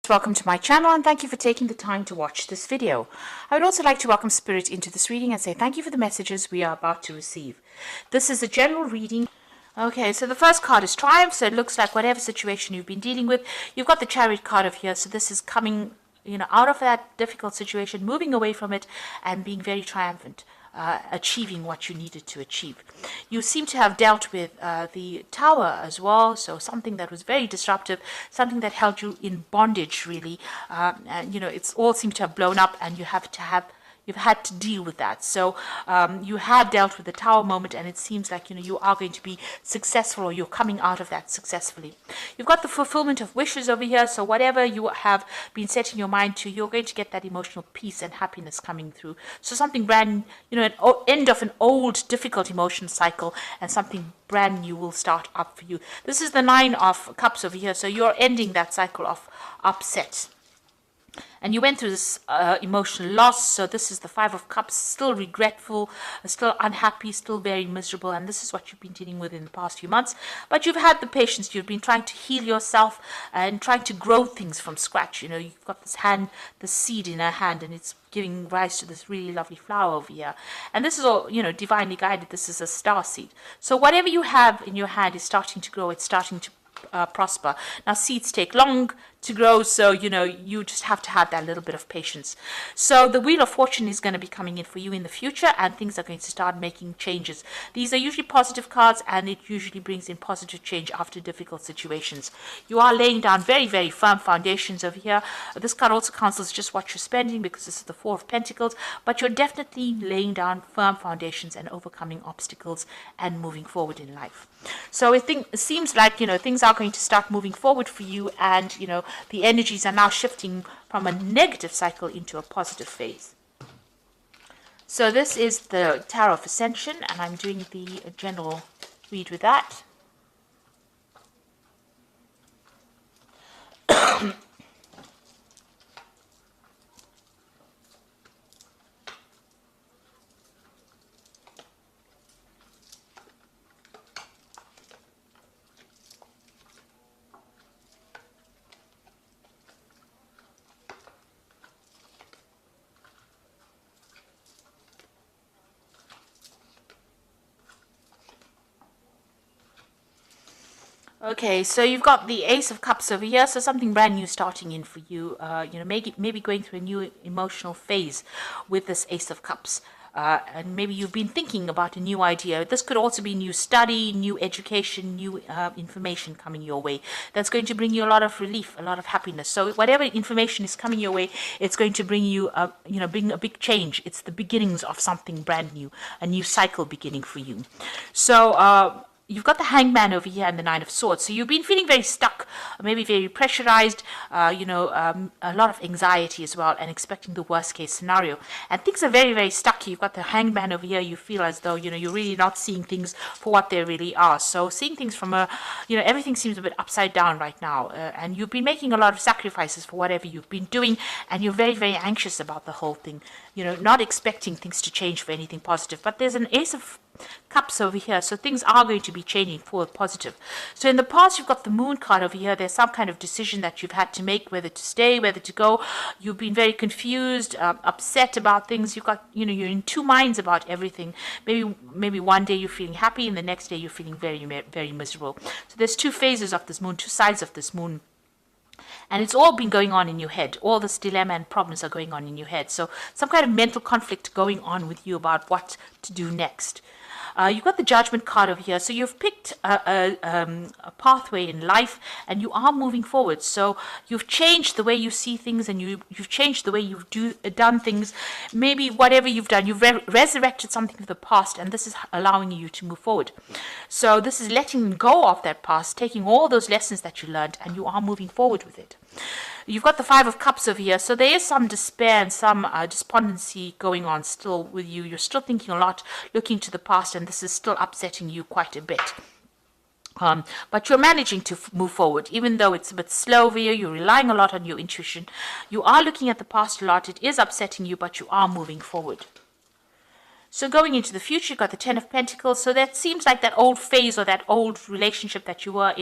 welcome to my channel and thank you for taking the time to watch this video. I would also like to welcome Spirit into this reading and say thank you for the messages we are about to receive. This is a general reading. Okay, so the first card is Triumph, so it looks like whatever situation you've been dealing with, you've got the Chariot card over here, so this is coming, out of that difficult situation, moving away from it and being very triumphant. Achieving what you needed to achieve. You seem to have dealt with the Tower as well, so something that was very disruptive, something that held you in bondage really, and it's all seemed to have blown up and you've had to deal with that. So you have dealt with the Tower moment and it seems like you are going to be successful, or you're coming out of that successfully. You've got the fulfillment of wishes over here, so whatever you have been setting your mind to, you're going to get that emotional peace and happiness coming through. So something brand, an end of an old difficult emotion cycle, and something brand new will start up for you. This is the Nine of Cups over here, so you're ending that cycle of upset. And you went through this emotional loss, so this is the Five of Cups, still regretful, still unhappy, still very miserable, and this is what you've been dealing with in the past few months. But you've had the patience, you've been trying to heal yourself and trying to grow things from scratch. You've got the seed in her hand, and it's giving rise to this really lovely flower over here. And this is all, divinely guided. This is a star seed. So whatever you have in your hand is starting to grow, it's starting to prosper. Now seeds take long to grow, so you just have to have that little bit of patience. So the Wheel of Fortune is going to be coming in for you in the future, and things are going to start making changes. These are usually positive cards, and it usually brings in positive change after difficult situations. You are laying down very, very firm foundations over here. This card also counsels just what you're spending, because this is the Four of Pentacles, but you're definitely laying down firm foundations and overcoming obstacles and moving forward in life. So it seems like things are going to start moving forward for you, and the energies are now shifting from a negative cycle into a positive phase. So this is the Tower of Ascension, and I'm doing the general read with that. Okay, so you've got the Ace of Cups over here, so something brand new starting in for you. Maybe going through a new emotional phase with this Ace of Cups. And maybe you've been thinking about a new idea. This could also be new study, new education, new information coming your way. That's going to bring you a lot of relief, a lot of happiness. So whatever information is coming your way, it's going to bring you, bring a big change. It's the beginnings of something brand new, a new cycle beginning for you. So you've got the Hangman over here and the Nine of Swords. So you've been feeling very stuck, maybe very pressurized, a lot of anxiety as well, and expecting the worst case scenario. And things are very, very stuck. You've got the Hangman over here. You feel as though, you're really not seeing things for what they really are. So seeing things from everything seems a bit upside down right now. And you've been making a lot of sacrifices for whatever you've been doing. And you're very, very anxious about the whole thing. Not expecting things to change for anything positive. But there's an Ace of Cups over here, so things are going to be changing for positive. So in the past, you've got the Moon card over here. There's some kind of decision that you've had to make, whether to stay, whether to go. You've been very confused, upset about things. You've got, you're in two minds about everything. Maybe one day you're feeling happy, and the next day you're feeling very, very miserable. So there's two phases of this Moon, two sides of this Moon. And it's all been going on in your head. All this dilemma and problems are going on in your head. So some kind of mental conflict going on with you about what to do next. You've got the Judgment card over here. So you've picked a pathway in life, and you are moving forward. So you've changed the way you see things, and you've changed the way you've done things. Maybe whatever you've done, you've resurrected something of the past, and this is allowing you to move forward. So this is letting go of that past, taking all those lessons that you learned, and you are moving forward with it. You've got the Five of Cups over here, so there is some despair and some despondency going on still with you. You're still thinking a lot, looking to the past, and this is still upsetting you quite a bit. But you're managing to move forward, even though it's a bit slow over here. You're relying a lot on your intuition. You are looking at the past a lot. It is upsetting you, but you are moving forward. So going into the future, you've got the Ten of Pentacles. So that seems like that old phase or that old relationship that you were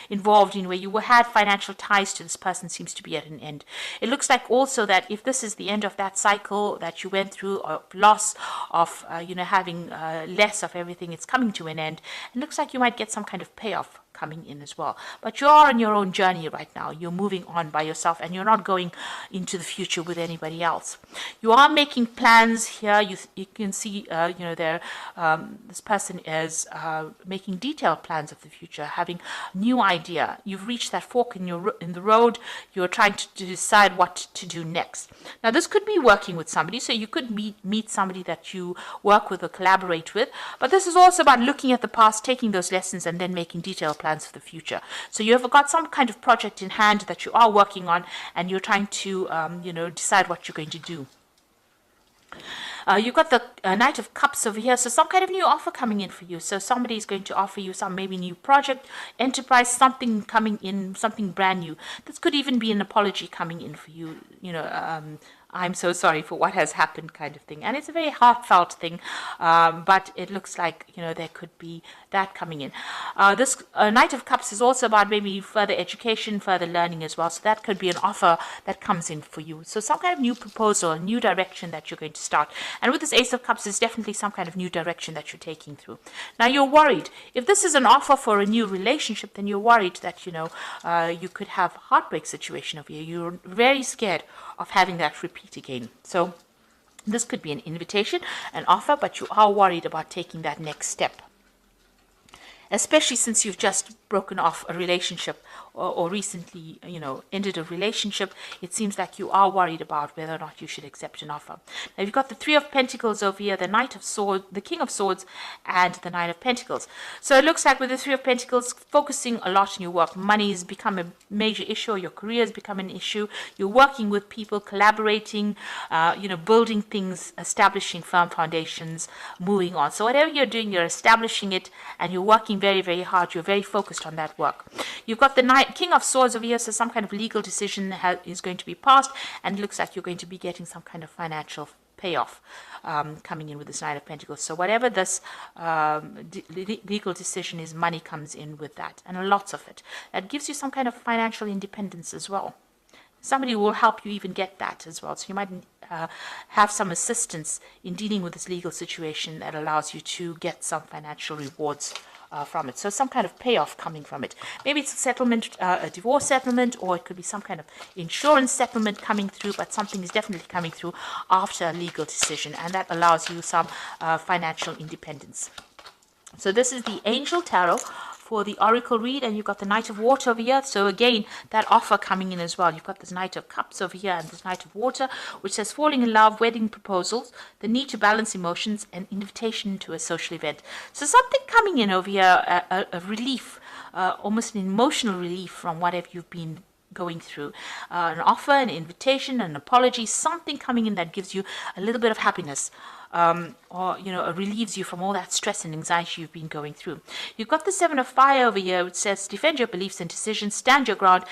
involved in, where you had financial ties to this person, seems to be at an end. It looks like also that if this is the end of that cycle that you went through, of loss of, having less of everything, it's coming to an end. It looks like you might get some kind of payoff coming in as well. But you're on your own journey right now. You're moving on by yourself, and you're not going into the future with anybody else. You are making plans here. You can see, there this person is making detailed plans of the future, having a new idea. You've reached that fork in the road. You're trying to decide what to do next. Now, this could be working with somebody, so you could meet somebody that you work with or collaborate with. But this is also about looking at the past, taking those lessons, and then making detailed plans for the future. So you have got some kind of project in hand that you are working on, and you're trying to, decide what you're going to do. You've got the Knight of Cups over here, so some kind of new offer coming in for you. So somebody is going to offer you some maybe new project, enterprise, something coming in, something brand new. This could even be an apology coming in for you, I'm so sorry for what has happened kind of thing. And it's a very heartfelt thing, but it looks like, there could be that coming in. This Knight of Cups is also about maybe further education, further learning as well. So that could be an offer that comes in for you. So some kind of new proposal, a new direction that you're going to start. And with this Ace of Cups, it's definitely some kind of new direction that you're taking through. Now, you're worried. If this is an offer for a new relationship, then you're worried that, you could have a heartbreak situation over here. You're very scared of having that repeat again. So this could be an invitation, an offer, but you are worried about taking that next step, especially since you've just broken off a relationship or recently, ended a relationship. It seems like you are worried about whether or not you should accept an offer. Now, you've got the Three of Pentacles over here, the Knight of Swords, the King of Swords, and the Nine of Pentacles. So it looks like with the Three of Pentacles, focusing a lot on your work. Money has become a major issue, or your career has become an issue. You're working with people, collaborating, building things, establishing firm foundations, moving on. So whatever you're doing, you're establishing it, and you're working very, very hard. You're very focused on that work. You've got the King of Swords over here, so some kind of legal decision is going to be passed, and it looks like you're going to be getting some kind of financial payoff coming in with this Knight of Pentacles. So whatever this legal decision is, money comes in with that, and lots of it. That gives you some kind of financial independence as well. Somebody will help you even get that as well. So you might have some assistance in dealing with this legal situation that allows you to get some financial rewards from it. So some kind of payoff coming from it. Maybe it's a settlement, a divorce settlement, or it could be some kind of insurance settlement coming through, but something is definitely coming through after a legal decision, and that allows you some financial independence. So this is the Angel Tarot for the Oracle read, and you've got the Knight of Water over here. So again, that offer coming in as well. You've got this Knight of Cups over here and this Knight of Water, which says falling in love, wedding proposals, the need to balance emotions, and invitation to a social event. So something coming in over here, a relief, almost an emotional relief from whatever you've been going through. An offer, an invitation, an apology, something coming in that gives you a little bit of happiness. Or relieves you from all that stress and anxiety you've been going through. You've got the Seven of Fire over here, which says defend your beliefs and decisions, stand your ground,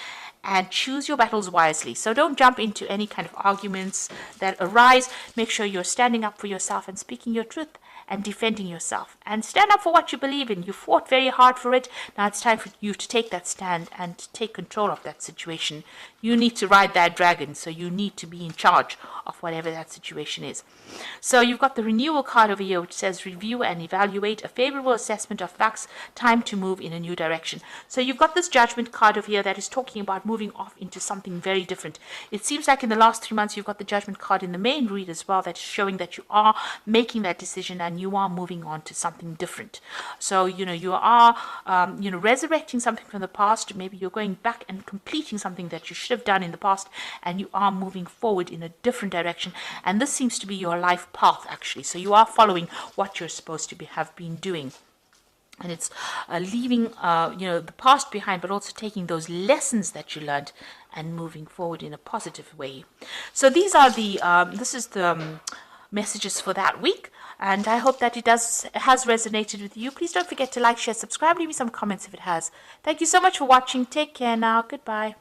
and choose your battles wisely. So don't jump into any kind of arguments that arise. Make sure you're standing up for yourself and speaking your truth and defending yourself, and stand up for what you believe in. You fought very hard for it. Now it's time for you to take that stand and take control of that situation. You need to ride that dragon, so you need to be in charge of whatever that situation is. So you've got the Renewal card over here, which says review and evaluate, a favorable assessment of facts, time to move in a new direction. So you've got this Judgment card over here that is talking about moving off into something very different. It seems like in the last 3 months you've got the Judgment card in the main read as well, that's showing that you are making that decision and you are moving on to something different. So you are resurrecting something from the past. Maybe you're going back and completing something that you should have done in the past, and you are moving forward in a different direction. And this seems to be your life path, actually. So you are following what you're supposed to have been doing. And it's leaving the past behind, but also taking those lessons that you learned and moving forward in a positive way. So these are the messages for that week, and I hope that it has resonated with you. Please don't forget to like, share, subscribe, leave me some comments if it has. Thank you so much for watching. Take care now. Goodbye.